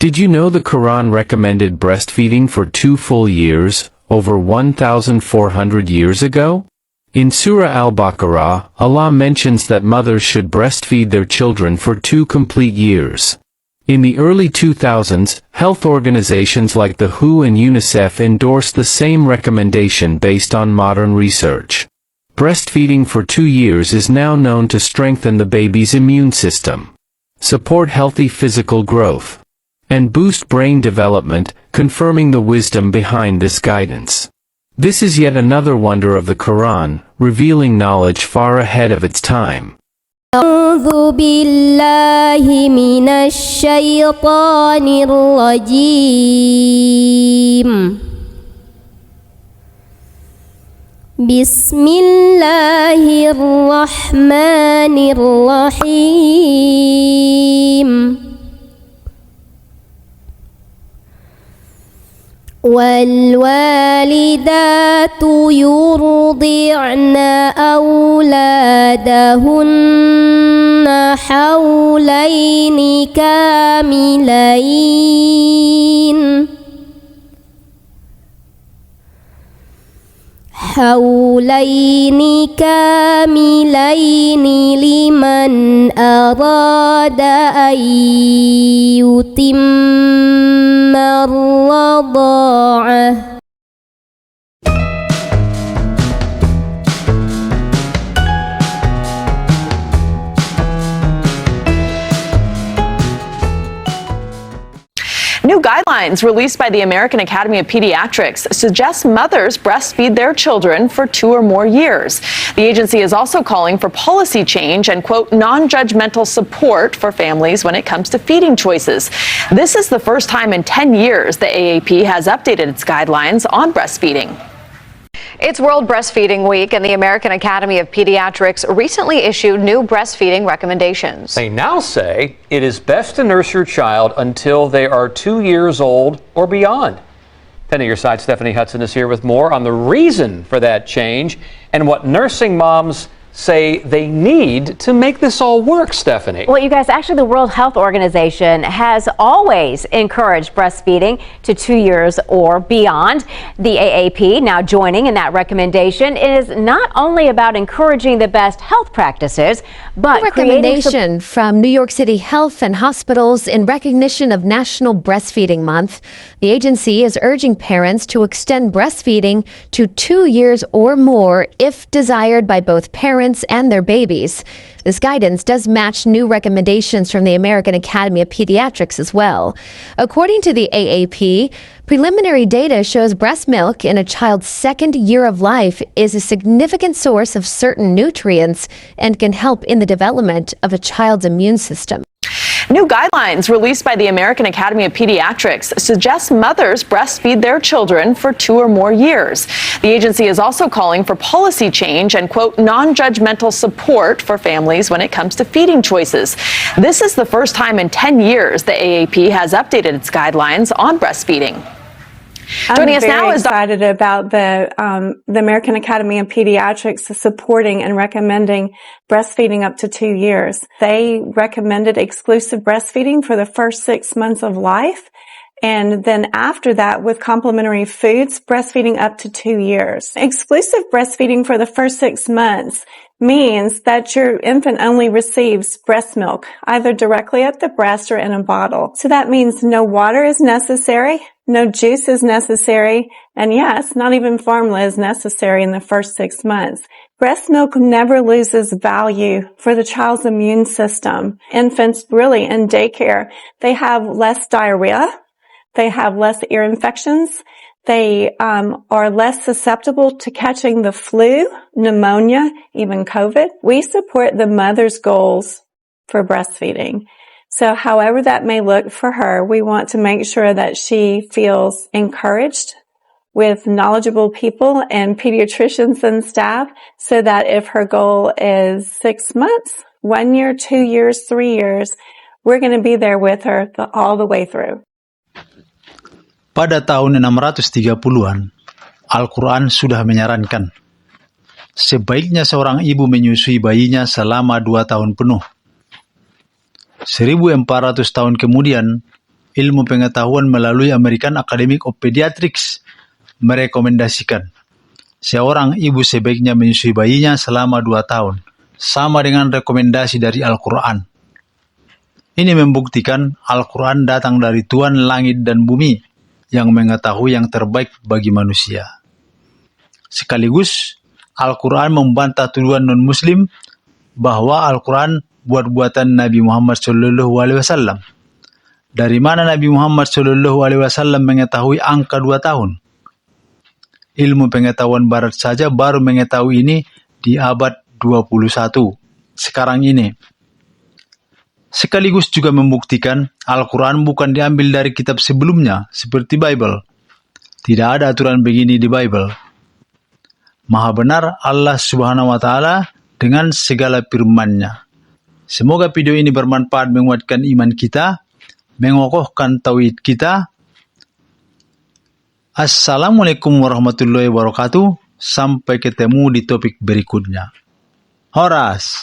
Did you know the Quran recommended breastfeeding for 2 full years, over 1,400 years ago? In Surah Al-Baqarah, Allah mentions that mothers should breastfeed their children for 2 complete years. In the early 2000s, health organizations like the WHO and UNICEF endorsed the same recommendation based on modern research. Breastfeeding for 2 years is now known to strengthen the baby's immune system, support healthy physical growth, and boost brain development, confirming the wisdom behind this guidance. This is yet another wonder of the Quran, revealing knowledge far ahead of its time. أعوذ بالله من الشيطان الرجيم بسم الله الرحمن الرحيم والوالدات يرضعن أولادهن حولين كاملين لمن أراد أن يتم الرضاعة. New guidelines released by the American Academy of Pediatrics suggest mothers breastfeed their children for 2 or more years. The agency is also calling for policy change and, quote, non-judgmental support for families when it comes to feeding choices. This is the first time in 10 years the AAP has updated its guidelines on breastfeeding. It's World Breastfeeding Week, and the American Academy of Pediatrics recently issued new breastfeeding recommendations. They now say it is best to nurse your child until they are 2 years old or beyond. 10 at your side, Stephanie Hudson is here with more on the reason for that change and what nursing moms say they need to make this all work, Stephanie. Well, you guys, actually the World Health Organization has always encouraged breastfeeding to 2 years or beyond. The AAP now joining in that recommendation. It is not only about encouraging the best health practices, but a recommendation from New York City Health and Hospitals in recognition of National Breastfeeding Month. The agency is urging parents to extend breastfeeding to 2 years or more if desired by both parents and their babies. This guidance does match new recommendations from the American Academy of Pediatrics as well. According to the AAP, preliminary data shows breast milk in a child's second year of life is a significant source of certain nutrients and can help in the development of a child's immune system. New guidelines released by the American Academy of Pediatrics suggest mothers breastfeed their children for 2 or more years. The agency is also calling for policy change and, quote, non-judgmental support for families when it comes to feeding choices. This is the first time in 10 years the AAP has updated its guidelines on breastfeeding. Joining us now is excited about the American Academy of Pediatrics supporting and recommending breastfeeding up to 2 years. They recommended exclusive breastfeeding for the first 6 months of life, and then after that with complementary foods, breastfeeding up to 2 years. Exclusive breastfeeding for the first 6 months means that your infant only receives breast milk, either directly at the breast or in a bottle. So that means no water is necessary, no juice is necessary, and yes, not even formula is necessary in the first 6 months. Breast milk never loses value for the child's immune system. Infants really in daycare, they have less diarrhea, they have less ear infections, they are less susceptible to catching the flu, pneumonia, even COVID. We support the mother's goals for breastfeeding. So however that may look for her, we want to make sure that she feels encouraged with knowledgeable people and pediatricians and staff so that if her goal is 6 months, 1 year, 2 years, 3 years, we're going to be there with her all the way through. Pada tahun 630-an, Al-Qur'an sudah menyarankan sebaiknya seorang ibu menyusui bayinya selama 2 tahun penuh. 1400 tahun kemudian, ilmu pengetahuan melalui American Academy of Pediatrics merekomendasikan seorang ibu sebaiknya menyusui bayinya selama 2 tahun, sama dengan rekomendasi dari Al-Qur'an. Ini membuktikan Al-Qur'an datang dari Tuhan langit dan bumi yang mengetahui yang terbaik bagi manusia. Sekaligus, Al-Qur'an membantah tuduhan non-Muslim bahwa Al-Qur'an buat-buatan Nabi Muhammad SAW. Dari mana Nabi Muhammad SAW mengetahui angka 2 tahun? Ilmu pengetahuan barat saja baru mengetahui ini di abad 21, sekarang ini. Sekaligus juga membuktikan Al-Qur'an bukan diambil dari kitab sebelumnya, seperti Bible. Tidak ada aturan begini di Bible. Maha benar Allah Subhanahu wa Ta'ala dengan segala firman-Nya. Semoga video ini bermanfaat menguatkan iman kita, mengokohkan tauhid kita. Assalamualaikum warahmatullahi wabarakatuh. Sampai ketemu di topik berikutnya. Horas.